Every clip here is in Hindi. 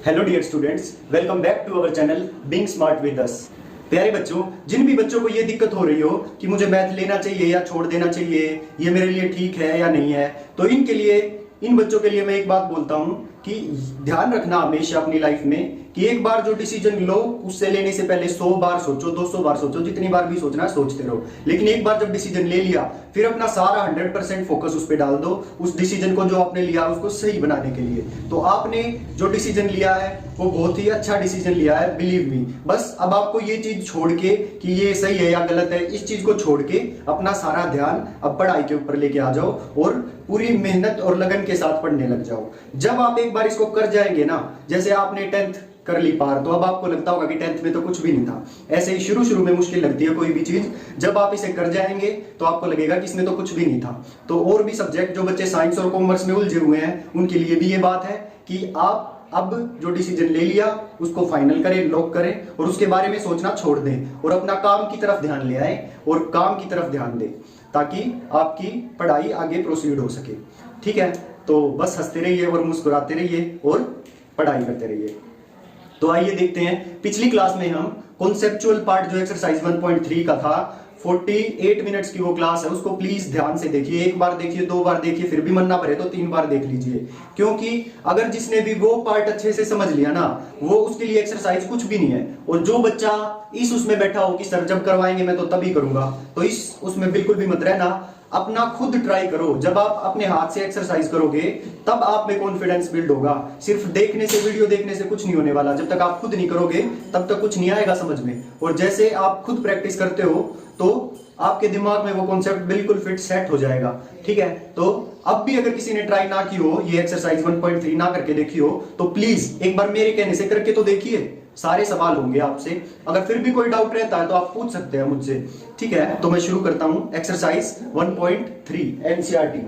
Hello dear students, welcome back to our channel being smart with us. प्यारे बच्चों, जिन भी बच्चों को ये दिक्कत हो रही हो कि मुझे मैथ लेना चाहिए या छोड़ देना चाहिए, ये मेरे लिए ठीक है या नहीं है, तो इनके लिए, इन बच्चों के लिए मैं एक बात बोलता हूं कि ध्यान रखना हमेशा अपनी लाइफ में कि एक बार जो डिसीजन लो उससे लेने से पहले 100 बार सोचो, 200 बार सोचो, जितनी बार भी सोचना है सोचते रहो। लेकिन एक बार जब डिसीजन ले लिया फिर अपना सारा 100% फोकस उस पर डाल दो, उस डिसीजन को जो आपने लिया उसको सही बनाने के लिए। तो आपने जो डिसीजन लिया है वो बहुत ही अच्छा डिसीजन लिया है, बिलीव मी। बस अब आपको ये चीज छोड़ के कि ये सही है या गलत है, इस चीज को छोड़ के अपना सारा ध्यान अब पढ़ाई के ऊपर लेके आ जाओ और पूरी मेहनत और लगन के साथ पढ़ने लग जाओ। जब आप एक बार इसको कर जाएंगे ना, जैसे आपने 10th कर ली पार, तो अब आपको लगता होगा कि 10th में तो कुछ भी नहीं था। ऐसे ही शुरू में मुश्किल लगती है कोई भी चीज, जब आप इसे कर जाएंगे तो आपको लगेगा कि इसमें तो कुछ भी नहीं था। तो और भी सब्जेक्ट, जो बच्चे साइंस और कॉमर्स में उलझे हुए हैं, उनके लिए भी ये बात है कि आप अब जो डिसीजन ले लिया उसको फाइनल करें, लॉक करें और उसके बारे में सोचना छोड़ दें और अपना काम की तरफ ध्यान ले आए और काम की तरफ ध्यान दें, ताकि आपकी पढ़ाई आगे प्रोसीड हो सके। ठीक है, तो बस हंसते रहिए और मुस्कुराते रहिए और पढ़ाई करते रहिए। तो आइए देखते हैं, पिछली क्लास में हम कॉन्सेप्चुअल पार्ट जो एक्सरसाइज 1.3 का था, 48 मिनट्स की वो क्लास है, उसको प्लीज ध्यान से देखिए। एक बार देखिए, 2 बार देखिए, फिर भी मन ना भरे तो 3 बार देख लीजिए, क्योंकि अगर जिसने भी वो पार्ट अच्छे से समझ लिया ना, वो उसके लिए एक्सरसाइज कुछ भी नहीं है। और जो बच्चा इस उसमें बैठा हो कि सर जब करवाएंगे मैं तो तभी करूंगा, तो इस उसमें बिल्कुल भी मत रहना। अपना खुद ट्राई करो। जब आप अपने हाथ से एक्सरसाइज करोगे तब आप में कॉन्फिडेंस बिल्ड होगा। सिर्फ देखने से, वीडियो देखने से कुछ नहीं होने वाला। जब तक आप खुद नहीं करोगे तब तक कुछ नहीं आएगा समझ में। और जैसे आप खुद प्रैक्टिस करते हो तो आपके दिमाग में वो कॉन्सेप्ट बिल्कुल फिट सेट हो जाएगा। ठीक है, तो अब भी अगर किसी ने ट्राई ना की हो, ये एक्सरसाइज 1.3 ना करके देखी हो, तो प्लीज एक बार मेरे कहने से करके तो देखिए। सारे सवाल होंगे आपसे, अगर फिर भी कोई डाउट रहता है तो आप पूछ सकते हैं मुझसे। ठीक है, तो मैं शुरू करता हूं एक्सरसाइज 1.3 एनसीईआरटी।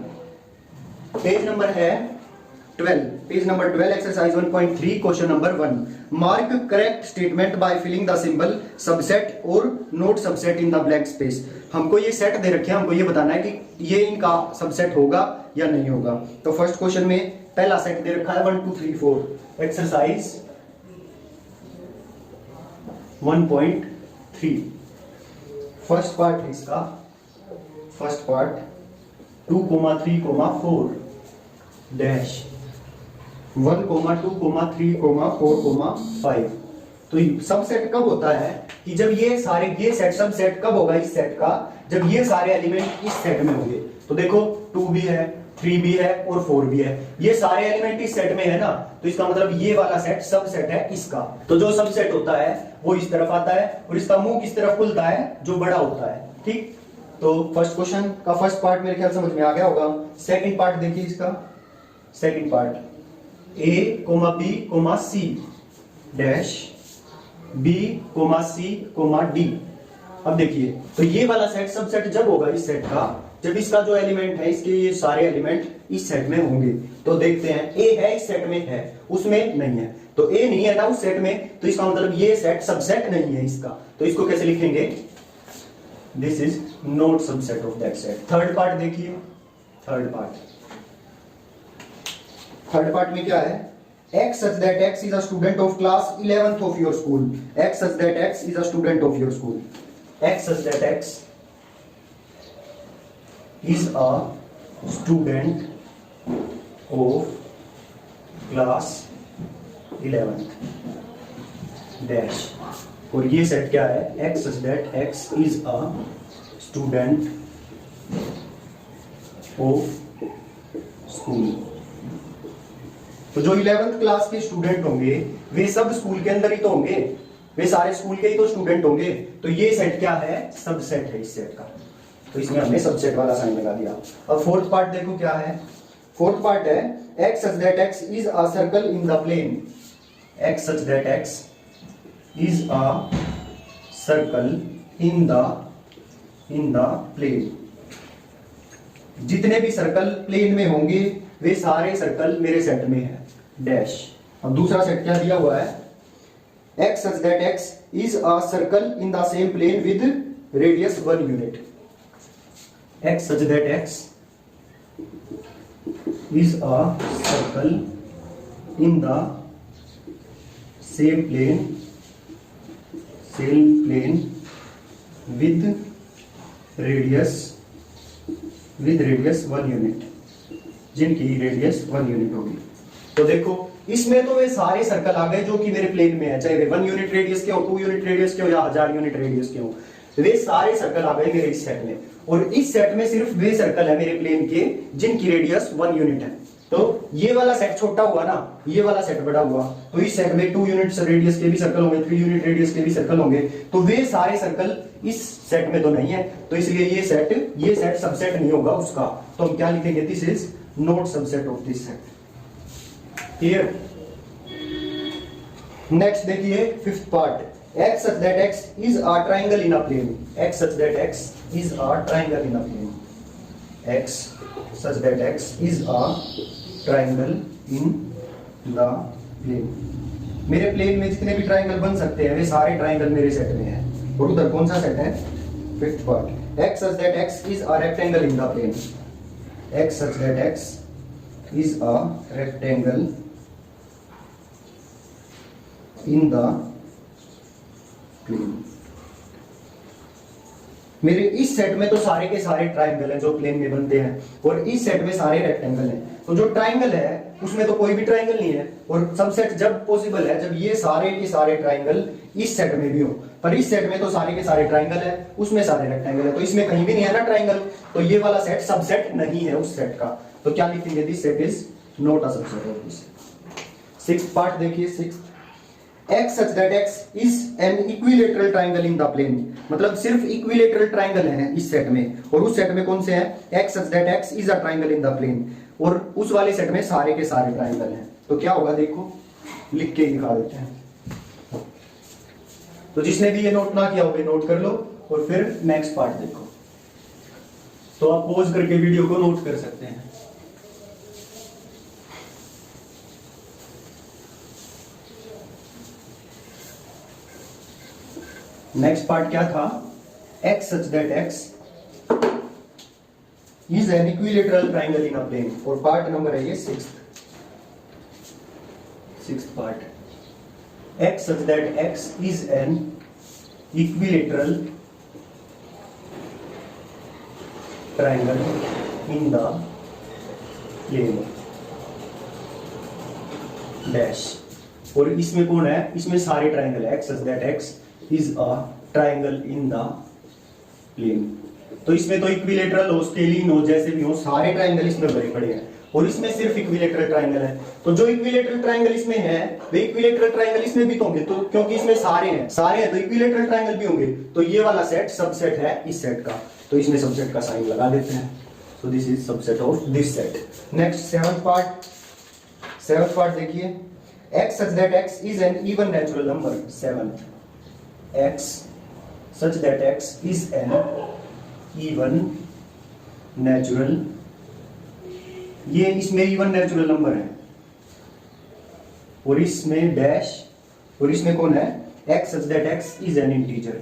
पेज नंबर है 12, page number 12, exercise 1.3, question number 1। Mark correct statement by filling the symbol subset और not subset in the blank space. हमको ये सेट दे रखे हैं, हमको ये बताना है कि ये इनका सबसेट होगा या नहीं होगा। तो फर्स्ट क्वेश्चन में पहला सेट दे रखा है 1 2 3 4। एक्सरसाइज 1.3 फर्स्ट पार्ट है इसका। First part 2,3,4 dash 1,2,3,4,5। तो सबसेट कब होता है कि जब ये सारे, ये सेट सबसेट कब होगा इस सेट का, जब ये सारे एलिमेंट इस सेट में होंगे। तो देखो 2 भी है, 3 भी है और 4 भी है, ये सारे एलिमेंट इस सेट में है ना, तो इसका मतलब ये वाला सेट सबसेट है इसका। तो जो सबसेट होता है वो इस तरफ आता है और इसका मुंह किस तरफ खुलता है, जो बड़ा होता है। ठीक, तो फर्स्ट क्वेश्चन का फर्स्ट पार्ट मेरे ख्याल समझ में आ गया होगा। सेकंड पार्ट देखिए इसका। Second part A, B, C dash B, C, D। अब देखिए, तो ये वाला सेट सबसेट जब होगा इस सेट का, जब इसका जो एलिमेंट है, इसके ये सारे एलिमेंट इस सेट में होंगे। तो देखते हैं, A है इस सेट में, है उसमें नहीं है, तो A नहीं है ना उस सेट में, तो इसका मतलब ये सेट सबसेट नहीं है इसका। तो इसको कैसे लिखेंगे, this is not subset of that set. Third part देखिए, थर्ड पार्ट में क्या है, X such that X is a student of class 11th of your school. X such that X is a student of your school. X such that X is a student of class 11th dash। और ये सेट क्या है, X such that X is a student of school। तो जो 11th क्लास के स्टूडेंट होंगे वे सब स्कूल के अंदर ही तो होंगे, वे सारे स्कूल के ही तो स्टूडेंट होंगे। तो ये सेट क्या है, सबसेट है इस सेट का। तो इसमें हमने सबसेट वाला साइन लगा दिया। अब फोर्थ पार्ट देखो क्या है। फोर्थ पार्ट है X such that X is a circle in the plane। X such that X is a circle in the plane। जितने भी सर्कल प्लेन में होंगे वे सारे सर्कल मेरे सेट में है डैश। अब दूसरा सेट क्या दिया हुआ है, X such that X is a circle in the same plane with radius 1 unit। X such that X is a circle in the same plane with radius 1 unit, जिनकी रेडियस 1 यूनिट होगी। तो देखो इसमें तो वे सारे सर्कल आ गए जो कि मेरे प्लेन में है, चाहे वे 1 यूनिट रेडियस के हो, 2 यूनिट रेडियस के हो या 1000 यूनिट रेडियस के हो, वे सारे सर्कल आ गए मेरे इस सेट में। और इस सेट में सिर्फ वे सर्कल है मेरे प्लेन के जिनकी रेडियस 1 यूनिट है। तो ये वाला सेट छोटा हुआ ना, ये वाला सेट बड़ा हुआ, तो इस सेट में 2 यूनिट रेडियस के भी सर्कल होंगे, 3 यूनिट रेडियस के भी सर्कल होंगे। तो वे सारे सर्कल इस सेट में तो नहीं है, तो इसलिए ये सेट सबसेट नहीं होगा उसका। तो हम क्या लिखेंगे, this is not subset of this set. Clear. Next देखिए fifth part, x such that x is a triangle in a plane, x such that x is a triangle in a plane, x such that x is a triangle in the plane। मेरे प्लेन में जितने भी ट्राइंगल बन सकते हैं वे सारे ट्राइंगल मेरे सेट में हैं। और उधर कौन सा सेट है, fifth part, x such that x is a rectangle in the plane, x such that x is a rectangle in the plane. मेरे इस सेट में तो सारे के सारे ट्राइंगल हैं जो प्लेन में बनते हैं, और इस सेट में सारे रेक्टेंगल हैं। तो जो ट्राइंगल है उसमें तो कोई भी ट्राइंगल नहीं है, और सबसेट जब पॉसिबल है जब ये सारे के सारे ट्राइंगल इस सेट में भी हो। पर इस सेट में तो सारे के सारे ट्राइंगल है, उसमें सारे रेक्टेंगल है, तो इसमें कहीं भी नहीं है ना ट्राइंगल, तो ये वाला सेट सबसेट नहीं है उस सेट का। तो क्या लिखेंगे, this set is not a subset of this. Sixth part देखिए, sixth, x such that x is an equilateral triangle in the plane, मतलब सिर्फ इक्विलेटरल ट्राइंगल है इस सेट में, और उस सेट में कौन से हैं, x such that x is a triangle in the plane, और उस वाले सेट में सारे के सारे ट्राइंगल हैं। तो क्या होगा देखो, लिख के दिखा देते हैं। तो जिसने भी ये नोट ना किया होगा नोट कर लो, और फिर नेक्स्ट पार्ट देखो। तो आप पॉज करके वीडियो को नोट कर सकते हैं। नेक्स्ट पार्ट क्या था, x such that x is an equilateral triangle in a plane, और पार्ट नंबर है ये sixth part, x such that x is an equilateral triangle in the plane dash. और इसमें कौन है, इसमें सारे ट्राइंगल है, x such that x is a triangle in the plane। तो इसमें तो इक्विलेटरल हो, स्केलिन हो, जैसे भी हो, सारे ट्राइंगल इसमें भरे पड़े हैं, और इसमें सिर्फ इक्विलेटरल ट्राइंगल है। तो जो इक्विलेटरल ट्राइंगल इसमें है वे इक्विलेटरल ट्राइंगल इसमें भी तो होंगे, तो क्योंकि इसमें सारे हैं तो इक्विलेटरल ट्राइंगल भी होंगे। तो ये वाला सेट सबसेट है इस सेट का, तो इसमें सबसेट का साइन लगा देते हैं। So this is subset of this set. Next seventh part देखिए, x such that x is an even natural number, 7, x such that x is an even natural, ये इसमें even natural number है, और इसमें डैश, और इसमें कौन है, x such that x is an integer।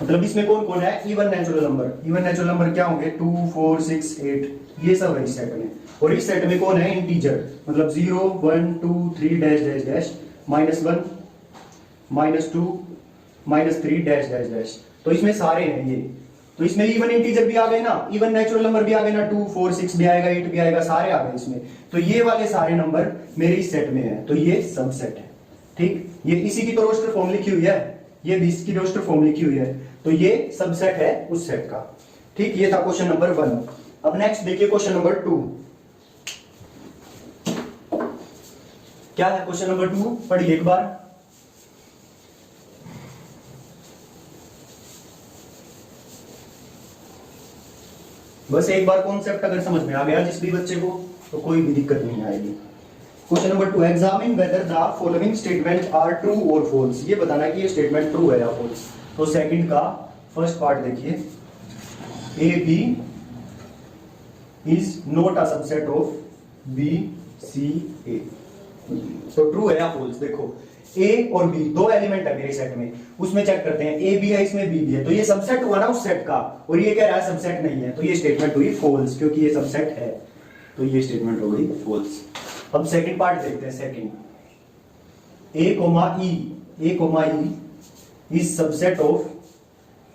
मतलब इसमें कौन कौन है, इवन नेचुरल नंबर क्या होंगे, 2, 4, 6, 8, ये सब है इस सेट में। और इस सेट में कौन है, इंटीजर, मतलब 0, 1, 2, 3 dash dash dash, -1, -2, -3 dash dash dash. तो इसमें सारे हैं ये, तो इसमें इवन इंटीजर भी आ गए ना, इवन नेचुरल नंबर भी आ गए ना, 2, 4, 6 भी आएगा, 8 भी आएगा, सारे आ गए इसमें। तो ये वाले सारे नंबर मेरे इस सेट में है, तो ये सबसेट है। ठीक, ये इसी की तो रोस्टर फॉर्म लिखी हुई है, ये 20 की रोस्टर फॉर्म लिखी हुई है, तो ये सबसेट है उस सेट का। ठीक, ये था क्वेश्चन नंबर 1। अब नेक्स्ट देखिए क्वेश्चन नंबर 2। क्या है क्वेश्चन नंबर 2, पढ़िए एक बार। बस एक बार कॉन्सेप्ट अगर समझ में आ गया जिस भी बच्चे को, तो कोई भी दिक्कत नहीं आएगी। Question number 2, examine whether the following statement are true और फॉल्स। ये बताना कि ये स्टेटमेंट ट्रू है या फॉल्स। तो सेकंड का फर्स्ट पार्ट देखिए, A B is not a subset of B C A. तो ट्रू है या फॉल्स। देखो ए और बी दो एलिमेंट है मेरे सेट में, उसमें चेक करते हैं, ए बी है इसमें बी भी है, तो ये सबसेट हुआ ना उस सेट का, और ये कह रहा है सबसेट नहीं है, तो ये स्टेटमेंट हुई फॉल्स, क्योंकि ये सबसेट है। तो ये स्टेटमेंट हो गई फॉल्स। अब सेकंड पार्ट देखते हैं। Second, A comma E is subset of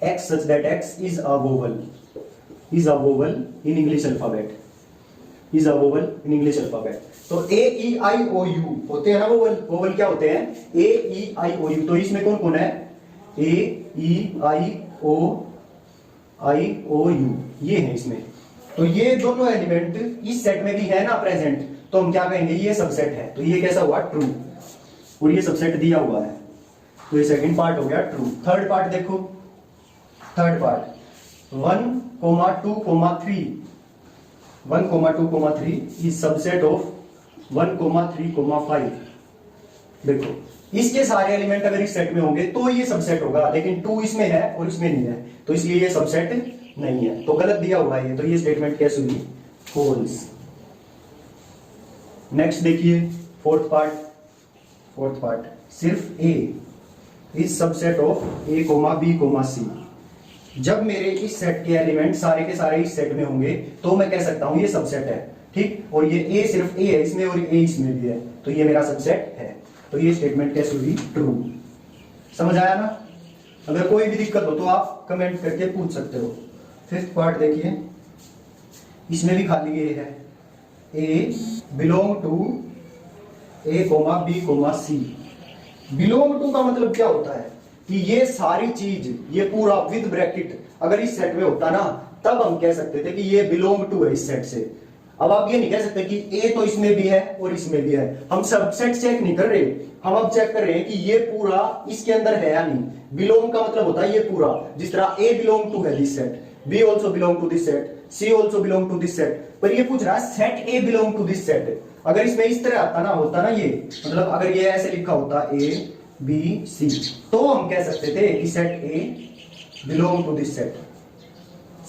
X such that X is a vowel in English alphabet, is a vowel in English alphabet. तो A E I O you होते हैं ना वोवल, वोवल क्या होते हैं? ए ई आई ओ यू। तो इसमें कौन कौन है? ए ई आई ओ यू, ये है इसमें। तो ये दोनों एलिमेंट इस सेट में भी है ना प्रेजेंट, तो हम क्या कहेंगे? ये सबसेट है। तो ये कैसा हुआ? ट्रू। और ये सबसेट दिया हुआ है, तो ये सेकंड पार्ट हो गया ट्रू। थर्ड पार्ट देखो, third part 1, 2, 3 1, 2, 3 is subset of 1, 3, 5। देखो इसके सारे एलिमेंट अगर इस सेट में होंगे तो ये सबसेट होगा, लेकिन 2 इसमें है और इसमें नहीं है, तो इसलिए ये सबसेट नहीं है। तो गलत दिया हुआ है, तो ये स्टेटमेंट कैसे हुई? फॉल्स। नेक्स्ट देखिए फोर्थ पार्ट सिर्फ A is subset of A comma B comma C. जब मेरे इस सेट के एलिमेंट सारे के सारे इस सेट में होंगे तो मैं कह सकता हूं ये सबसेट है, ठीक। और ये ए सिर्फ ए है इसमें और ए इसमें भी है, तो ये मेरा सबसेट है। तो ये स्टेटमेंट कैसे हुई? ट्रू। समझ आया ना? अगर कोई भी दिक्कत हो तो आप कमेंट करके पूछ सकते हो। फिफ्थ पार्ट देखिए, इसमें भी खाली ये है, A belong to A comma B comma C. Belong to का मतलब क्या होता है? कि ये सारी चीज, ये पूरा विद ब्रैकेट अगर इस सेट में होता ना, तब हम कह सकते थे कि ये बिलोंग टू है इस सेट से। अब आप ये नहीं कह सकते कि ए तो इसमें भी है और इसमें भी है। हम सबसेट चेक नहीं कर रहे, हम अब चेक कर रहे हैं कि ये पूरा इसके अंदर है या नहीं। बिलोंग का मतलब होता है ये पूरा, जिस तरह ए बिलोंग टू है this set, B also belong to this set, C also belong to this set. पर ये पूछ रहा है set A belong to this set. अगर इसमें इस तरह आता ना, होता ना ये, मतलब अगर ये ऐसे लिखा होता ए बी सी, तो हम कह सकते थे कि set A belong to this set.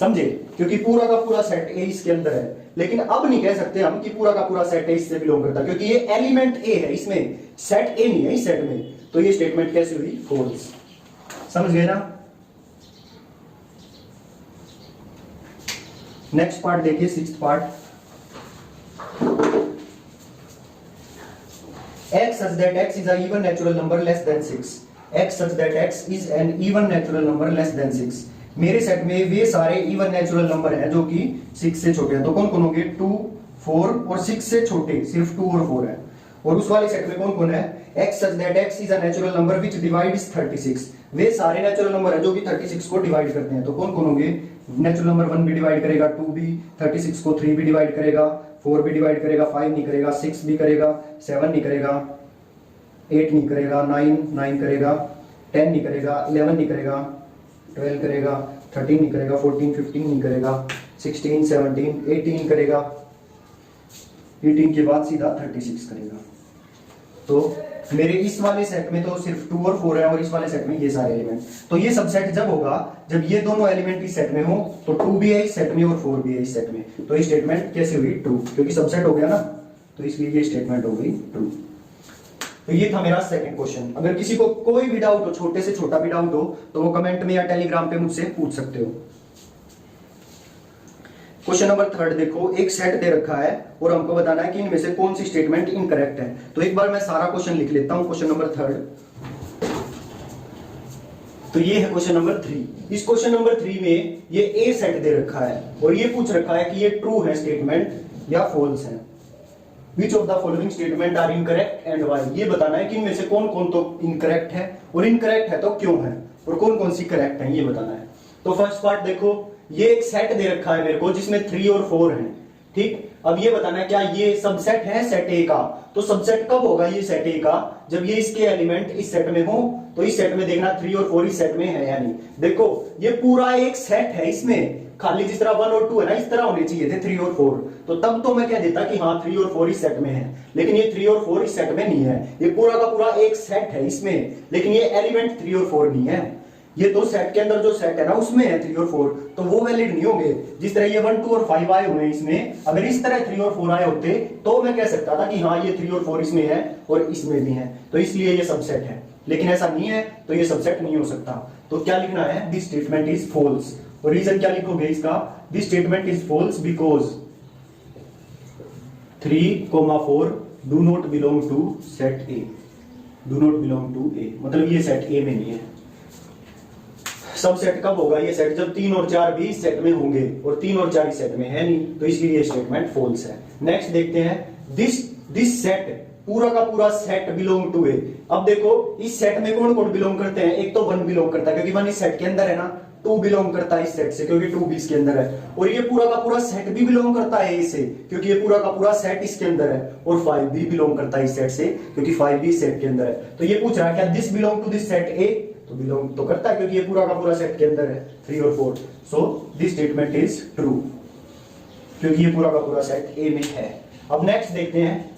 समझे? क्योंकि पूरा का पूरा सेट ए इसके अंदर है। लेकिन अब नहीं कह सकते हम कि पूरा का पूरा सेट ए इससे बिलोंग करता, क्योंकि ये एलिमेंट ए है इसमें, सेट ए नहीं है इस सेट में। तो ये स्टेटमेंट कैसे हुई? फॉल्स। समझ गए ना? नेक्स्ट पार्ट देखिए, sixth part, x such that x is an even natural number less than 6, x such that x is an even natural number less than 6। मेरे सेट में वे सारे इवन नेचुरल नंबर हैं जो कि 6 से छोटे हैं। तो कौन कौन होंगे? 2, 4 और 6 से छोटे सिर्फ 2 और 4 है। और उस वाले सेट में कौन कौन है? x such that x is a natural number which divides 36। वे सारे नेचुरल नंबर हैं जो कि 36 को डिवाइड करते हैं। तो कौन कौन होंगे? नेचुरल नंबर 1 भी डिवाइड करेगा, 2 भी, 36 को 3 भी डिवाइड करेगा, 4 भी डिवाइड करेगा, 5 नहीं करेगा, 6 भी करेगा, 7 नहीं करेगा, 8 नहीं करेगा, 9 करेगा, 10 नहीं करेगा, 11 नहीं करेगा, 12 करेगा, 13 नहीं करेगा, 14, 15 नहीं करेगा, 16, 17, 18 करेगा, 18 के बाद सीधा 36 करेगा। तो मेरे इस वाले सेट में तो सिर्फ 2 और 4 है, और इस वाले सेट में ये सारे एलिमेंट। तो ये सबसेट जब होगा जब ये दोनों एलिमेंट इस सेट में हो, तो 2 भी है इस सेट में और 4 भी है इस सेट में। तो ये स्टेटमेंट कैसे हुई? ट्रू, क्योंकि सबसेट हो गया ना, तो इसलिए ये स्टेटमेंट हो गई ट्रू। तो ये था मेरा सेकंड क्वेश्चन। अगर किसी को कोई भी डाउट हो, छोटे से छोटा भी डाउट हो, तो वो कमेंट में या टेलीग्राम पे मुझसे पूछ सकते हो। क्वेश्चन नंबर थर्ड देखो, एक सेट दे रखा है और हमको बताना है कि इनमें से कौन सी स्टेटमेंट इनकरेक्ट है। तो एक बार मैं सारा क्वेश्चन लिख लेता हूं। क्वेश्चन नंबर थर्ड, तो ये है क्वेश्चन नंबर 3। इस क्वेश्चन नंबर 3 में ये ए सेट दे रखा है और ये पूछ रखा है कि ये ट्रू है स्टेटमेंट या फॉल्स है। Which of the following statement are incorrect and why? ये बताना है कि इनमें से कौन कौन तो इनकरेक्ट है, और इनकरेक्ट है तो क्यों है, और कौन कौन सी करेक्ट है, ये बताना है। तो फर्स्ट पार्ट देखो, ये एक सेट दे रखा है मेरे को जिसमें 3 और 4 हैं, ठीक। अब ये बताना है क्या ये सबसेट है सेट ए का। तो सबसेट कब होगा ये सेट ए का? जब ये इसके एलिमेंट इस सेट में हो। तो इस सेट में देखना 3 और 4 इस सेट में है या नहीं। देखो ये पूरा एक सेट है, इसमें खाली जिस तरह 1 और 2 है ना, इस तरह होने चाहिए थे 3 और 4। तो तब तो मैं कह देता कि हाँ 3 और 4 इस सेट में है, लेकिन ये 3 और 4 इस सेट में नहीं है। ये पूरा का पूरा एक सेट है इसमें, लेकिन ये एलिमेंट 3 और 4 नहीं है। ये तो सेट के अंदर जो सेट है ना उसमें है 3 और 4, तो वो वैलिड नहीं होंगे। जिस तरह ये 1, 2 और 5 आए हुए हैं इसमें, अगर इस तरह 3 और 4 आए होते तो मैं कह सकता था कि हाँ ये 3 और 4 इसमें है और इसमें भी है, तो इसलिए ये सबसेट है। लेकिन ऐसा नहीं है, तो ये सबसेट नहीं हो सकता। तो क्या लिखना है? This statement is false. और रीजन क्या लिखोगे इसका? This statement is false because 3,4 do not belong to set A, do not belong to A, मतलब ये सेट ए में नहीं है। सब सेट कब होगा ये सेट? जब 3 और 4 भी इस सेट में होंगे, और 3 और 4 इस सेट में है नहीं, तो इसलिए ये स्टेटमेंट फॉल्स है। नेक्स्ट देखते हैं, दिस सेट, पूरा का पूरा सेट बिलोंग टू ए। अब देखो इस सेट में कौन कौन बिलोंग करते हैं? एक तो 1 बिलोंग करता है क्योंकि 1 इस सेट के अंदर है ना, 2 बिलोंग करता है इस सेट से क्योंकि 2 भी इसके अंदर है, और ये पूरा का पूरा सेट भी बिलोंग करता है इसे क्योंकि ये पूरा का पूरा सेट इसके अंदर है, और 5 भी बिलोंग करता है इस सेट से क्योंकि 5 भी इस सेट के अंदर है। तो ये पूछ रहा है क्या this belong to this set A? तो बिलोंग तो करता है क्योंकि ये पूरा का पूरा सेट के अंदर है 3 और 4। So this statement is true क्योंकि ये पूरा का पूरा सेट ए में है। अब नेक्स्ट देखते हैं,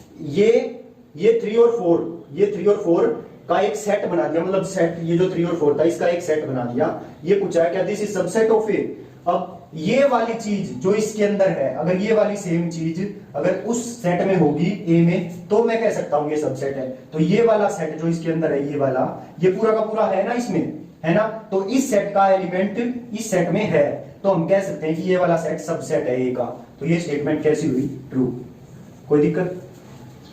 ये 3 और 4, ये 3 और 4 का एक सेट बना दिया, मतलब सेट ये जो 3 और 4 था इसका एक सेट बना दिया। ये पूछा है क्या दिस इज सबसेट ऑफ ए? अब ये वाली चीज जो इसके अंदर है, अगर ये वाली सेम चीज अगर उस सेट में होगी ए में, तो मैं कह सकता हूं ये सबसेट है। तो ये वाला सेट जो इसके अंदर है, ये वाला, ये पूरा का पूरा है ना इसमें, है ना, तो इस सेट का एलिमेंट इस सेट में है, तो हम कह सकते हैं कि ये वाला सेट सबसेट है ए का। तो ये स्टेटमेंट कैसी हुई? ट्रू। कोई दिक्कत?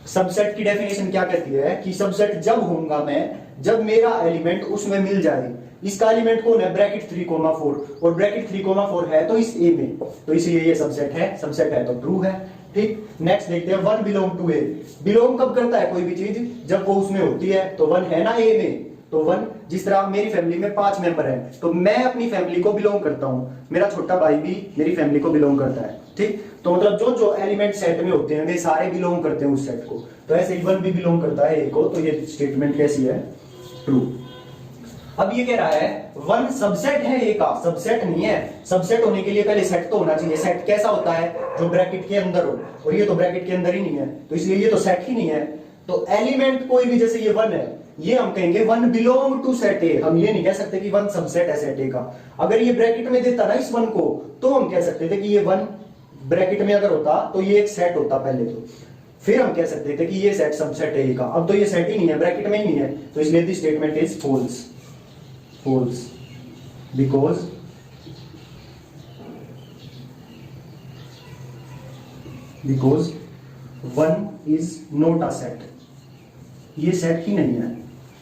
सबसेट की डेफिनेशन क्या कहती है कि सबसेट जब होऊंगा मैं, जब मेरा एलिमेंट उसमें मिल जाए। इसका एलिमेंट कौन है? ब्रैकेट 3,4, और ब्रैकेट 3,4 है तो इस ए में, तो इसलिए ये सबसेट है, सबसेट है तो ट्रू है। ठीक, नेक्स्ट देखते हैं, 1 बिलोंग टू ए। बिलोंग कब करता है कोई भी चीज? जब वो उसमें होती है। तो 1 है ना ए में, तो 1, जिस तरह मेरी फैमिली में 5 मेंबर हैं, तो मैं अपनी फैमिली को बिलोंग करता हूं, मेरा छोटा भाई भी मेरी फैमिली को बिलोंग करता है। ठीक, तो मतलब जो जो एलिमेंट सेट में होते हैं वे सारे बिलोंग करते हैं उस सेट को, तो ऐसे ही 1 भी बिलोंग करता है ए को, तो ये स्टेटमेंट कैसी है? ट्रू। अब ये कह रहा है 1 सबसेट है ए का, सबसेट नहीं है। सबसेट होने के लिए पहले सेट तो होना चाहिए। सेट कैसा होता है? जो ब्रैकेट के अंदर हो, और ये तो ब्रैकेट के अंदर ही नहीं है, तो इसलिए ये तो सेट ही नहीं है। तो एलिमेंट कोई भी, जैसे ये 1 है, ये हम कहेंगे 1 बिलोंग टू सेट ए। हम ये नहीं कह सकते कि 1 सबसेट है सेट ए का। अगर ये ब्रैकेट में देता ना इस 1 को, तो हम कह सकते थे कि ये 1 ब्रैकेट में अगर होता तो ये एक सेट होता पहले, तो फिर हम कह सकते थे कि ये सेट सबसेट है ए का। अब तो ये सेट ही नहीं है, ब्रैकेट में ही नहीं है, तो इसलिए this statement is false. False because because 1 is not a set. ये सेट ही नहीं है।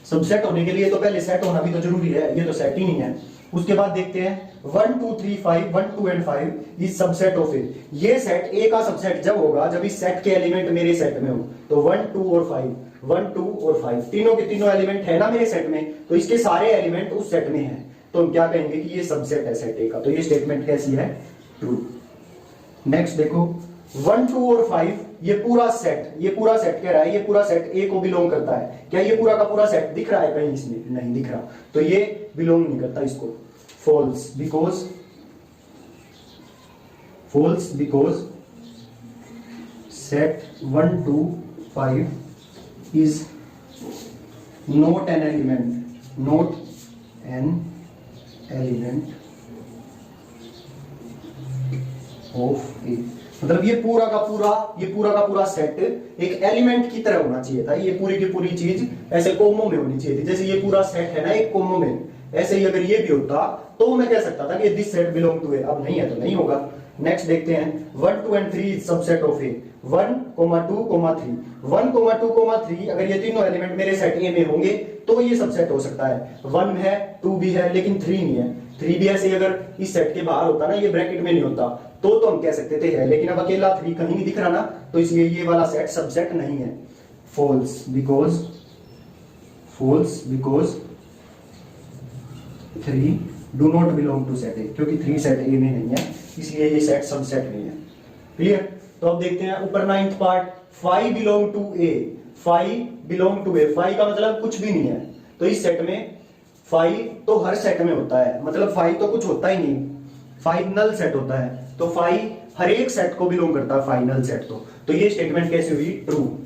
सबसेट होने के लिए तो पहले सेट होना भी तो जरूरी है, ये तो सेट ही नहीं है। उसके बाद देखते हैं 1 2 3 5 1 2 एंड 5 इज सबसेट ऑफ ए। ये सेट ए का सबसेट जब होगा जब इस सेट के एलिमेंट मेरे सेट में हो। तो 1 2 और 5, 1 2 और 5 तीनों के तीनों एलिमेंट है ना मेरे सेट में, तो इसके सारे एलिमेंट उस सेट में है, तो हम क्या कहेंगे कि ये सबसेट है सेट ए का। तो ये स्टेटमेंट कैसी है? ट्रू। नेक्स्ट देखो 1 2 और 5, ये पूरा सेट कह रहा है, ये पूरा सेट ए को बिलोंग करता है। क्या ये पूरा का पूरा सेट दिख रहा है कहीं इसमें? नहीं दिख रहा, तो ये बिलोंग नहीं करता इसको। False because set 1 2 5 is not an element of A. मतलब ये पूरा का पूरा सेट एक एलिमेंट की तरह होना चाहिए था। ये पूरी की पूरी चीज ऐसे कोमो में होनी चाहिए थी। जैसे ये पूरा सेट है ना एक कोमो में, ऐसे ही अगर ये भी होता तो मैं कह सकता था कि दिस सेट बिलोंग टू ए। अब नहीं है तो नहीं होगा। नेक्स्ट देखते हैं 1 2 एंड 3 इज सबसेट ऑफ ए। 1 2 3 1 2 3 अगर ये तीनों एलिमेंट मेरे सेट ए में होंगे तो ये सबसेट हो सकता है। 1 है, 2 भी है, लेकिन 3 नहीं है। 3 भी ऐसे अगर इस सेट के बाहर होता ना, ये ब्रैकेट में नहीं होता, तो हम कह सकते थे है, लेकिन अब अकेला 3 कहीं नहीं दिख रहा ना, तो इसलिए ये वाला सेट सबसेट नहीं है। False because 3 do not belong to set A, क्योंकि 3 सेट ए में नहीं है, इसलिए ये सेट सबसेट नहीं है। क्लियर? तो अब देखते हैं ऊपर 9th part, 5 belong to A. 5 belong to A, 5 का मतलब कुछ भी नहीं है, तो इस सेट में 5 तो हर सेट में होता है, मतलब 5 तो कुछ होता ही नहीं, 5 नल सेट होता है, तो 5 हर एक सेट को बिलोंग करता है, फाइनल सेट। तो ये स्टेटमेंट कैसे हुई? ट्रू।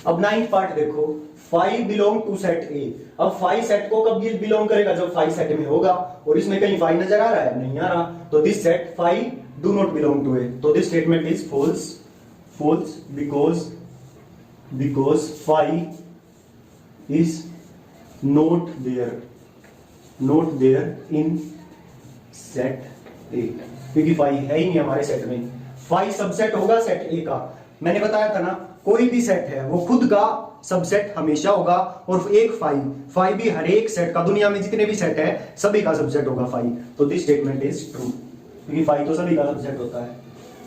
अब 9th पार्ट देखो, 5 बिलोंग टू सेट ए। अब 5 सेट को कब बिलोंग करेगा? जब 5 सेट में होगा, और इसमें कहीं 5 नजर आ रहा है? नहीं आ रहा, तो this set 5 do not belong to A. तो this statement is false. false because phi is not there in set A, क्योंकि phi है ही नहीं हमारे सेट में। phi सबसेट होगा सेट A का। मैंने बताया था ना, कोई भी सेट है वो खुद का सबसेट हमेशा होगा, और एक फाई भी हर एक सेट का, दुनिया में जितने भी सेट है सभी का सबसेट होगा फाई। तो दिस स्टेटमेंट इज ट्रू, क्योंकि फाई तो सभी का सबसेट होता है।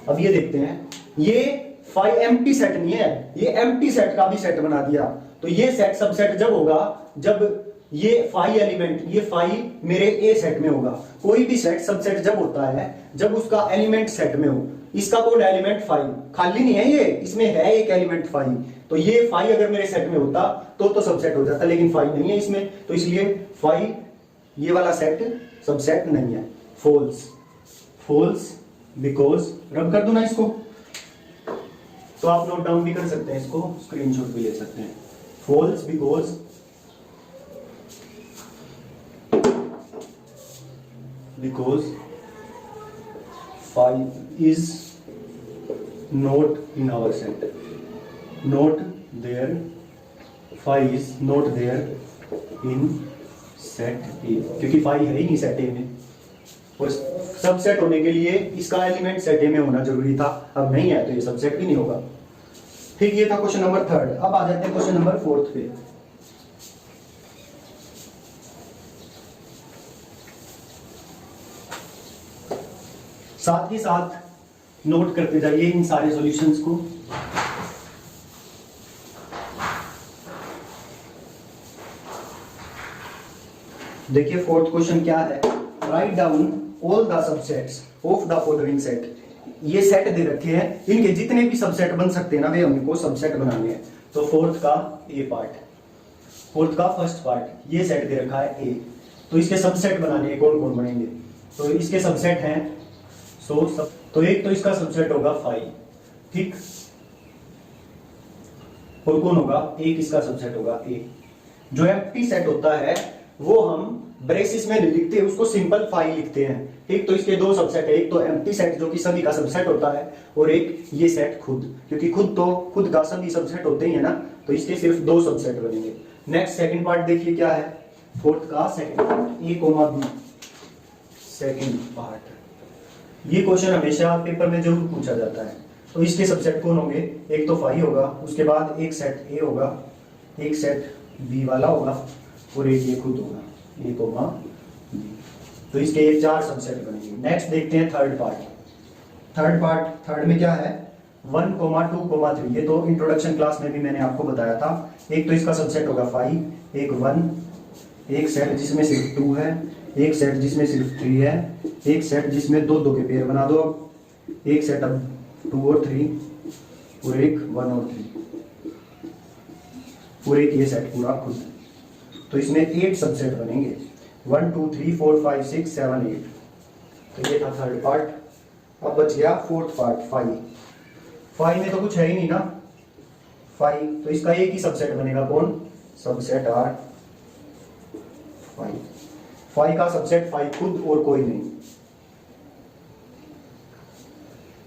अब ये देखते हैं, ये फाई एम्प्टी सेट नहीं है, ये एम्प्टी सेट का भी सेट बना दिया। तो ये सेट सबसेट जब होगा जब ये फाई एलिमेंट, ये फाई मेरे ए सेट में होगा। कोई भी सेट सबसेट जब होता है जब उसका एलिमेंट सेट में हो। इसका कौन एलिमेंट फाई, खाली नहीं है ये, इसमें है एक एलिमेंट फाई। तो ये फाई अगर मेरे सेट में होता तो सबसेट हो जाता, लेकिन फाई नहीं है इसमें, तो इसलिए फाई ये वाला सेट सबसेट नहीं है। फॉल्स बिकॉज, रब कर दूं ना इसको, तो आप नोट डाउन भी कर सकते हैं, इसको स्क्रीनशॉट भी ले सकते हैं। False because phi is not in our set, not there, phi is not there in set A, क्योंकि phi है ही नहीं सेट A में, और सबसेट होने के लिए इसका एलिमेंट सेट A में होना जरूरी था, अब नहीं है तो ये सबसेट भी नहीं होगा। ठीक, ये था क्वेश्चन नंबर 3। अब आ जाते हैं क्वेश्चन नंबर 4 पे। साथ ही साथ नोट करते जाइए इन सारे सॉल्यूशंस को। देखिए फोर्थ क्वेश्चन क्या है, write down all the subsets of the following set. ये सेट दे रखे हैं, इनके जितने भी सबसेट बन सकते हैं ना वे हमको सबसेट बनाने हैं। तो फोर्थ का फर्स्ट पार्ट, ये सेट दे रखा है ए, तो इसके सबसेट बनाने हैं, कौन कौन बनेंगे। तो इसके सबसेट हैं तो एक तो इसका सबसेट होगा फाई, ठीक, और कौन होगा, एक इसका सबसेट होगा ए। जो एम्प्टी सेट होता है वो हम ब्रेसिस में नहीं लिखते, उसको सिंपल फाई लिखते हैं, ठीक। तो इसके दो सबसेट है, एक तो एम्प्टी सेट जो कि सभी का सबसेट होता है, और एक ये सेट खुद, क्योंकि खुद का सभी सबसेट होते ही है ना, तो इसके सिर्फ दो सबसेट बनेंगे। नेक्स्ट सेकंड पार्ट देखिए क्या है, फोर्थ का सेकंड पार्ट, ए कोमा बी सेकंड पार्ट। ये क्वेश्चन हमेशा पेपर में जरूर पूछा जाता है। तो इसके सबसेट कौन होंगे, एक तो फाई होगा, उसके बाद एक सेट ए होगा, एक सेट बी वाला होगा, और एक ये खुद होगा, ए कोमा बी। तो इसके ये 4 सबसेट बनेंगे। नेक्स्ट देखते हैं थर्ड में क्या है, 1, 2, 3। ये तो इंट्रोडक्शन क्लास में भी मैंने आपको बताया था। एक तो इसका सबसेट होगा फाई, एक 1, एक सेट जिसमें सिर्फ 2 है, एक सेट जिसमें सिर्फ 3 है, एक सेट जिसमें 2 के पेयर बना दो, एक सेट अब 2 और 3, और एक 1 और 3, और एक ये सेट पूरा खुद। तो इसमें 8 सबसेट बनेंगे, 1, 2, 3, 4, 5, 6, 7, 8। तो ये था थर्ड पार्ट। अब बच गया फोर्थ पार्ट, फाई में तो कुछ है ही नहीं ना, फाई, तो इसका एक ही सबसेट बनेगा, कौन, सबसेट आर फाई। फाई का सबसेट फाई खुद और कोई नहीं।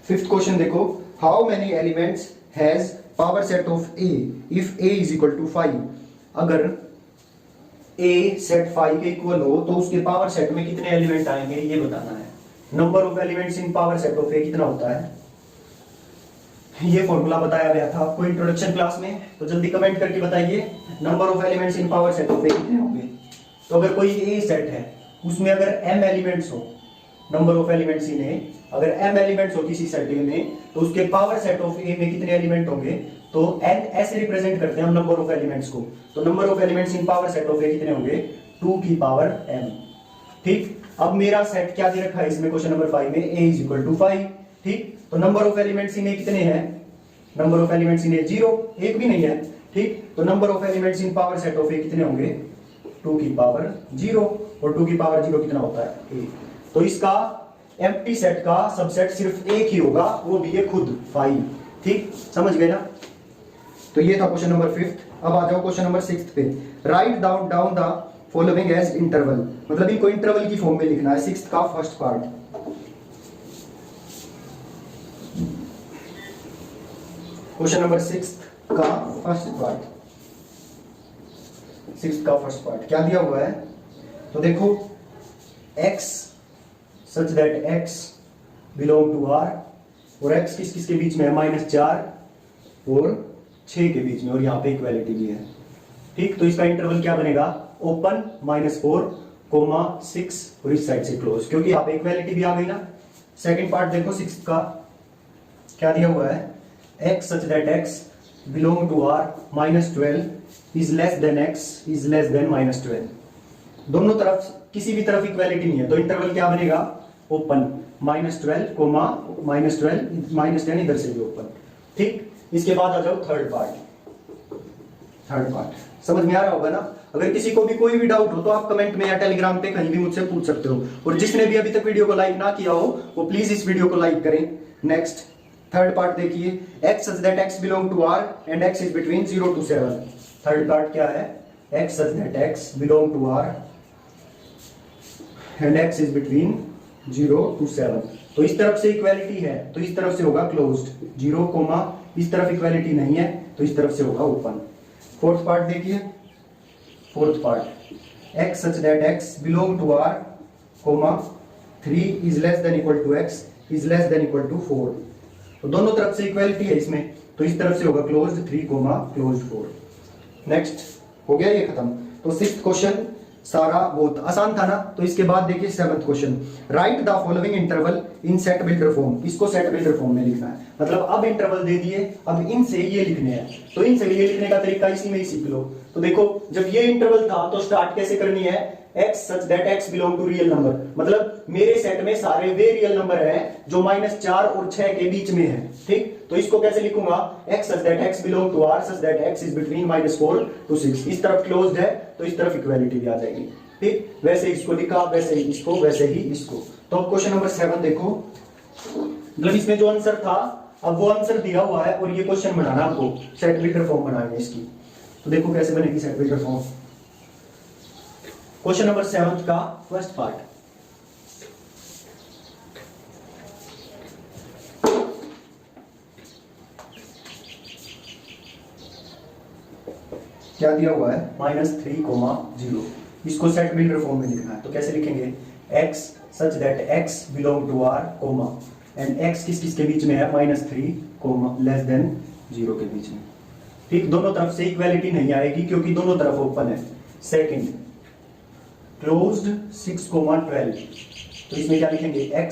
फिफ्थ क्वेश्चन देखो, how many elements has power set of A if A is equal to 5। अगर ए सेट फाई के इक्वल हो तो उसके पावर सेट में कितने एलिमेंट आएंगे ये बताना है। Number of elements in power set of A कितना होता है, ये फॉर्मूला बताया गया था आपको इंट्रोडक्शन क्लास में, तो जल्दी कमेंट करके बताइए number of elements in power set of A कितने होंगे। तो अगर कोई ए सेट है उसमें अगर m एलिमेंट्स हो, नंबर ऑफ एलिमेंट्स इन ए, अगर m एलिमेंट्स हो किसी सेट ए में, तो उसके पावर सेट ऑफ ए में कितने एलिमेंट होंगे, तो n ऐसे रिप्रेजेंट करते हैं हम नंबर ऑफ एलिमेंट्स को। तो number of elements in power set of A कितने होंगे, 2 की पावर m, ठीक। अब मेरा सेट क्या दे रखा है इसमें क्वेश्चन नंबर 5 में, a इज इक्वल टू 5, ठीक। तो number of elements in A कितने हैं, number of elements in A 0, एक भी नहीं है, ठीक। तो number of elements in power set of A कितने होंगे, 2 की पावर 0, और 2 की पावर 0 कितना होता है, 1। तो इसका एम्प्टी सेट का सबसेट सिर्फ एक ही होगा, वो भी है खुद 5, ठीक, समझ गए ना। तो ये था क्वेश्चन नंबर 5। अब आ जाओ क्वेश्चन नंबर 6 पे, write down the following as interval, मतलब इनको इंटरवल की फॉर्म में लिखना है। 6th का फर्स्ट पार्ट, क्वेश्चन नंबर 6 का फर्स्ट पार्ट, 6 का फर्स्ट पार्ट क्या दिया हुआ है, तो देखो x such that x belong to R, और x किस किस के बीच में है, -4 और 6 के बीच में, और यहाँ पे इक्वालिटी भी है। ठीक, तो इसका इंटरवल क्या बनेगा, ओपन -4, 6 और इस साइड से क्लोज, क्योंकि यहाँ पे इक्वालिटी भी आ गई ना। सेकंड पार्ट देखो 6 का क्या दिया हुआ है, x such that x belong to R -12 is less than x is less than -12। दोनों तरफ किसी भी तरफ इक्वालिटी नहीं है, तो इंटरवल क्या बनेगा, ओपन -12, -10 इधर से भी ओपन। ठीक, इसके बाद आ जाओ थर्ड पार्ट। थर्ड पार्ट समझ में आ रहा होगा ना। अगर किसी को भी कोई भी डाउट हो तो आप कमेंट में या टेलीग्राम पे कहीं भी मुझसे पूछ सकते हो, और जिसने भी अभी तक वीडियो को लाइक ना किया हो वो प्लीज इस वीडियो को लाइक करें। नेक्स्ट थर्ड पार्ट देखिए, x such that x belong to R and x is between 0 to 7। Third part क्या है, x such that x belong to R and x is between 0 to 7। तो इस तरफ से इक्वालिटी है तो इस तरफ से होगा क्लोज्ड, 0, इस तरफ इक्वालिटी नहीं है तो इस तरफ से होगा ओपन। फोर्थ पार्ट देखिए, fourth part x such that x belong to R, 3 is less than equal to x is less than equal to 4। तो दोनों तरफ से इक्वालिटी है इसमें, तो इस तरफ से होगा क्लोज्ड 3, क्लोज्ड 4। नेक्स्ट हो गया ये खत्म। तो सिक्स्थ क्वेश्चन सारा बहुत आसान था ना। तो इसके बाद देखिए seventh question, right the following interval in set builder form. इसको सेट बिल्डर फॉर्म में लिखना है, मतलब अब इंटरवल दे दिए, अब इनसे ये लिखने हैं, तो इनसे ये लिखने का तरीका इसी में ही सीख लो। तो देखो जब ये इंटरवल था तो स्टार्ट कैसे करनी है, x such that x belong to real number, मतलब मेरे सेट में सारे वे रियल नंबर हैं जो -4 और 6 के बीच में है। ठीक, तो इसको कैसे लिखूंगा, x such that x belong to R such that x is between -4 to 6। इस तरफ क्लोज्ड है तो इस तरफ इक्वालिटी भी आ जाएगी। ठीक, वैसे इसको लिखा, वैसे ही इसको, वैसे ही इसको। तो अब क्वेश्चन नंबर 7 देखो, मतलब इसमें जो आंसर था अब वो आंसर दिया हुआ है और ये क्वेश्चन बनाना आपको, सेट बिल्डर फॉर्म बनानी है इसकी। तो देखो कैसे बनेगी set builder form. Question number 7 का फर्स्ट पार्ट, क्या दिया हुआ है, -3, 0। इसको सेट बिल्डर फॉर्म में लिखना है, तो कैसे लिखेंगे, x such that x belong to R, and x किस किस के बीच में है, -3, लेस देन 0 के बीच में। ठीक, दोनों तरफ से इक्वालिटी नहीं आएगी क्योंकि दोनों तरफ ओपन है। Second closed 6, 12। तो इसमें क्या लिखेंगे, x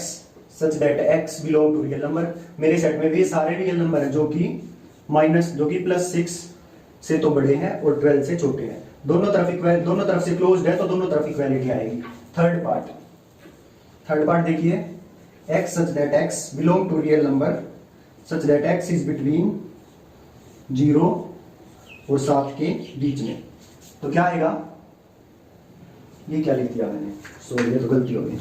such that x belong to real number. मेरे सेट में भी सारे रियल नंबर हैं जो कि +6 से तो बड़े हैं और 12 से छोटे हैं। दोनों तरफ से क्लोज्ड है तो दोनों तरफ इक्वालिटी आएगी। थर्ड पार्ट देखिए, x such that x belong to real number such that x is between 0 और 7 के बीच में। तो क्या आएगा, ये क्या लिख दिया मैंने, सॉरी ये तो गलती हो गई।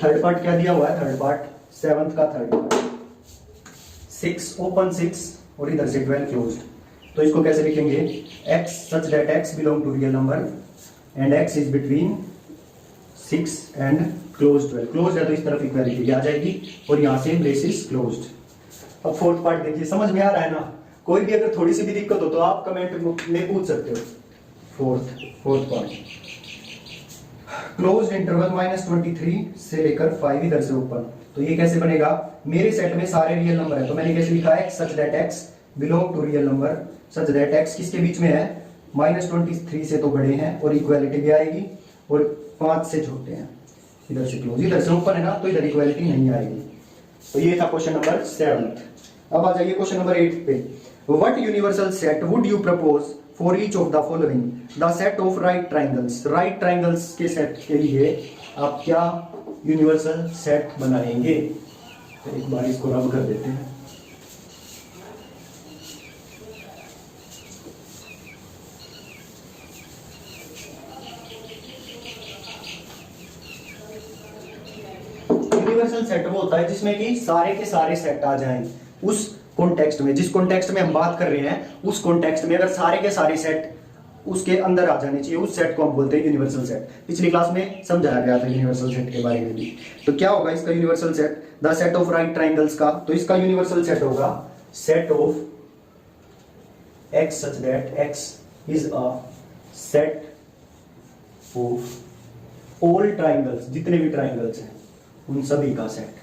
थर्ड पार्ट क्या दिया हुआ है, थर्ड पार्ट 7th का थर्ड पार्ट, 6 ओपन 6 और इधर से 12 क्लोज्ड। तो इसको कैसे लिखेंगे, x such that x belong to real number and x is between 6 and closed 12। Closed है तो इस तरफ इक्वालिटी आ जाएगी और यहाँ से ब्रेसेस क्लोज्ड। अब फोर्थ पार्ट देखिए, समझ में आ रहा है ना। कोई भी अगर थोड़ी सी भी दिक्कत हो तो आप कमेंट में पूछ सकते हो। फोर्थ पार्ट, क्लोज्ड इंटरवल -23 से लेकर 5 इधर से ओपन। तो ये कैसे बनेगा, मेरे सेट में सारे रियल नंबर है तो मैंने कैसे लिखा है, such that x belong to real number such that x किसके बीच में है, -23 से तो बड़े हैं और इक्वालिटी भी आएगी और 5 से छोटे हैं। इधर से क्लोज, इधर से ओपन है ना तो इधर इक्वालिटी नहीं आएगी। तो ये था क्वेश्चन नंबर 7। अब आ जाइए क्वेश्चन नंबर 8 पे। What universal set would you propose for each of the following, the set of right triangles. Right triangles के सेट के लिए आप क्या यूनिवर्सल सेट बनाएंगे। तो एक बार इसको रब कर देते हैं। यूनिवर्सल सेट वो होता है जिसमें कि सारे के सारे सेट आ जाएं उस कॉन्टेक्स्ट में, जिस कॉन्टेक्स्ट में हम बात कर रहे हैं उस कॉन्टेक्स्ट में अगर सारे के सारे सेट उसके अंदर आ जाने चाहिए, उस सेट को हम बोलते हैं यूनिवर्सल सेट। पिछली क्लास में समझाया गया था यूनिवर्सल सेट के बारे में भी। तो क्या होगा इसका universal set, the set of right triangles का। तो इसका यूनिवर्सल सेट होगा set of x such that x is a set of all triangles, जितने भी ट्राइंगल्स हैं उन सभी का सेट।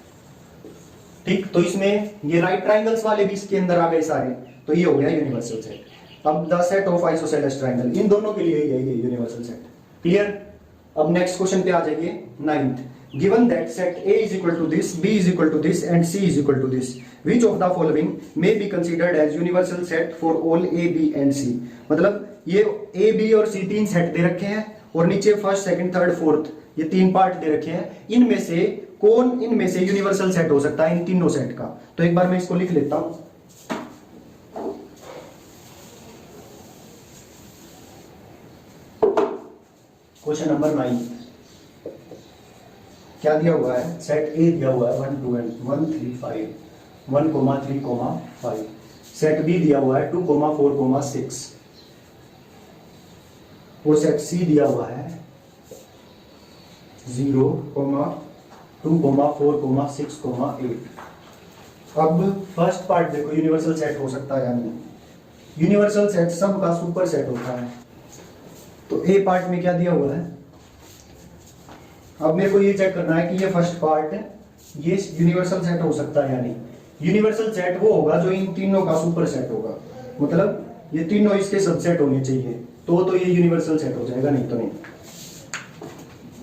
ठीक, तो इसमें ये राइट ट्राइंगल्स वाले भी इसके अंदर आ गए सारे, तो ये हो गया यूनिवर्सल सेट। अब the set of isosceles triangle, इन दोनों के लिए ये यूनिवर्सल सेट। क्लियर। अब नेक्स्ट क्वेश्चन पे आ जाइए, 9th। Given that set A is equal to this, B is equal to this and C is equal to this, which of the following may be considered as universal set for all A, B and C? मतलब ये A, B और C तीन सेट दे रखे हैं और नीचे फर्स्ट, सेकंड, थर्ड, फोर्थ ये तीन पार्ट दे रखे हैं। इनमें से कौन इनमें से यूनिवर्सल सेट हो सकता है इन तीनों सेट का? तो एक बार मैं इसको लिख लेता हूं। क्वेश्चन नंबर 9 क्या दिया हुआ है? सेट ए दिया हुआ है 1 2 and 1 3 5 1 3 5। सेट बी दिया हुआ है 2 4 6। वो सेट सी दिया हुआ है 0 2 4 6 8। अब फर्स्ट पार्ट देखो, यूनिवर्सल सेट हो सकता है या नहीं? यूनिवर्सल सेट सब का सुपर सेट होता है। तो ए पार्ट में क्या दिया हुआ है? अब मेरे को ये चेक करना है कि ये फर्स्ट पार्ट ये यूनिवर्सल सेट हो सकता है या नहीं। यूनिवर्सल सेट वो होगा जो इन तीनों का सुपर सेट होगा, मतलब ये तीनों इसके सबसेट होने चाहिए, तो ये यूनिवर्सल सेट हो जाएगा, नहीं तो नहीं।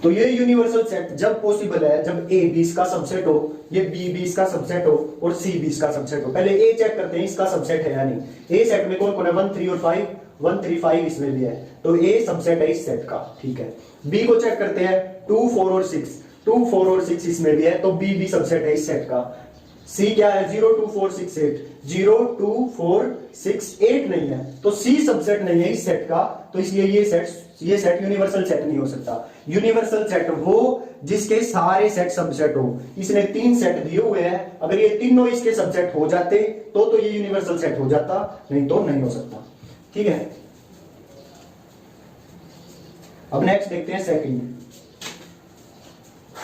तो ये यूनिवर्सल सेट जब पॉसिबल है जब ए बी इसका सबसेट हो, ये बी बी इसका सबसेट हो और सी बी इसका सबसेट हो। पहले ए चेक करते हैं इसका सबसेट है या नहीं। ए सेट में कौन कौन है? 1 3 और 5, 1 3 5 इसमें भी है, तो ए सबसेट है इस सेट का। ठीक है। बी को चेक करते हैं 2 4 और 6, 2 4 और 6 इसमें भी है, तो बी भी सबसेट है इस सेट का। सी क्या है? 0 2 4 6 8, 0 2 4 6 8 नहीं है, तो सी सबसेट नहीं है इस सेट का, तो इसलिए ये सेट यूनिवर्सल सेट नहीं हो सकता। यूनिवर्सल सेट वो जिसके सारे सेट सबसेट हो। इसने 3 सेट दिए हुए हैं, अगर ये तीनों इसके सबसेट हो जाते तो ये यूनिवर्सल सेट हो जाता, नहीं तो नहीं हो सकता। ठीक है। अब नेक्स्ट देखते हैं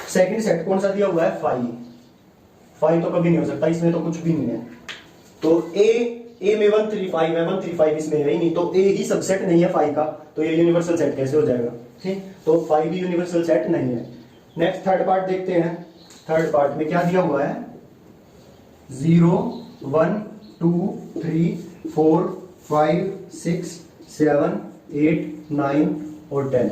सेकंड सेट कौन सा दिया हुआ है? 5 तो कभी नहीं हो सकता, इसमें तो कुछ भी नहीं है। तो ए में 1 3 5 है, 1 3 5 इसमें है ही नहीं, तो ए ही सबसेट नहीं है 5 का, तो ये यूनिवर्सल सेट कैसे हो जाएगा? ठीक, तो 5 भी यूनिवर्सल सेट नहीं है। नेक्स्ट थर्ड पार्ट देखते हैं। थर्ड पार्ट में क्या दिया हुआ है? 0 1 2 3 4 5 6 7 8 9 और 10।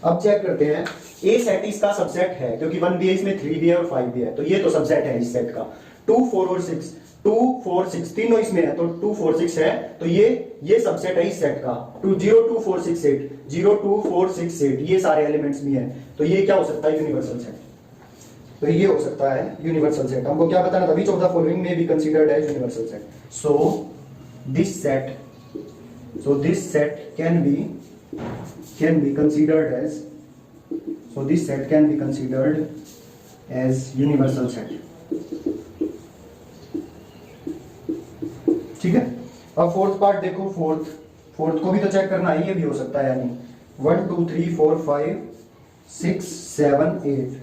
अब चेक करते हैं, ए सेट इसका सबसेट है क्योंकि 1 भी है इसमें, 3 भी है और 5 भी है, तो ये तो सबसेट है इस सेट का। 2 4 और 6, 2 4 6 तीनों इसमें है, तो 2 4 6 है, तो ये सबसेट है इस सेट का। 0 2 4 6 8, 0 2 4 6 8 ये सारे एलिमेंट्स भी हैं, तो ये क्या हो सकता है? Universal set. तो ये हो सकता है यूनिवर्सल सेट। हमको क्या बताना था? Which of the following may be considered as universal set. So this set can be considered as, so this set can be considered as universal set। ठीक है। अब फोर्थ पार्ट देखो, फोर्थ को भी तो चेक करना है, ये भी हो सकता है या नहीं। 1 2 3 4 5 6 7 8।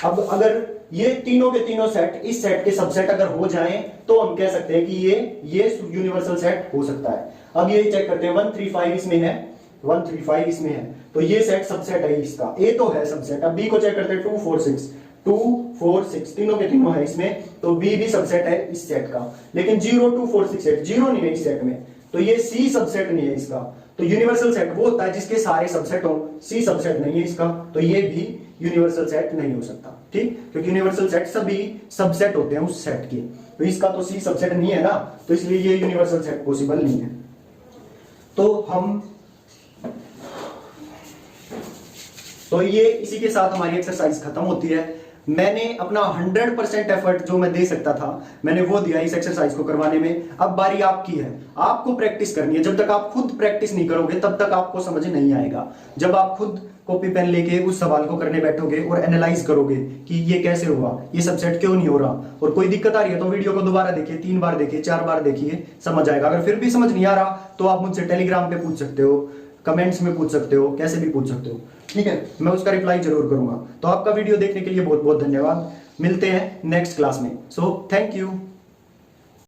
अब अगर ये तीनों के तीनों सेट इस सेट के सबसेट अगर हो जाएं तो हम कह सकते हैं कि ये यूनिवर्सल सेट हो सकता है। अब ये चेक करते हैं, 1 3 5 इसमें है, 1 3 5 इसमें है, तो ये सेट सबसेट है इसका। ए तो है सबसेट। अब बी को चेक करते हैं, 2 4 6, 2 4 6 तीनों के तीनों है इसमें, तो बी भी सबसेट है इस सेट का। लेकिन 0 2 4 6 8 0 नहीं है इस सेट में, तो ये सी सबसेट नहीं है इसका। तो यूनिवर्सल सेट वो होता है जिसके सारे सबसेट हो, सी सबसेट नहीं है इसका, तो ये भी यूनिवर्सल सेट नहीं हो सकता। ठीक, क्योंकि यूनिवर्सल सेट सभी सबसेट होते हैं उस सेट के, तो इसका तो सी सबसेट नहीं है ना, तो इसलिए ये यूनिवर्सल सेट पॉसिबल नहीं है। तो ये इसी के साथ हमारी एक्सरसाइज खत्म होती है। मैंने अपना 100% एफर्ट जो मैं दे सकता था मैंने वो दिया इस एक्सरसाइज को करवाने में। अब बारी आपकी है, आपको प्रैक्टिस करनी है। जब तक आप खुद प्रैक्टिस नहीं करोगे तब तक आपको समझ नहीं आएगा। जब आप खुद कॉपी पेन लेके उस सवाल को करने बैठोगे और एनालाइज करोगे कि ये कैसे हुआ, ये सबसेट क्यों नहीं हो रहा, और कोई दिक्कत आ रही है तो वीडियो को दोबारा देखिए, 3 बार देखिए, 4 बार देखिए, समझ आएगा। अगर फिर भी समझ नहीं आ रहा तो आप मुझसे टेलीग्राम पे पूछ सकते हो, कमेंट्स में पूछ सकते हो, कैसे भी पूछ सकते हो। ठीक है, मैं उसका रिप्लाई जरूर करूंगा। तो आपका वीडियो देखने के लिए बहुत बहुत धन्यवाद। मिलते हैं नेक्स्ट क्लास में। So thank you.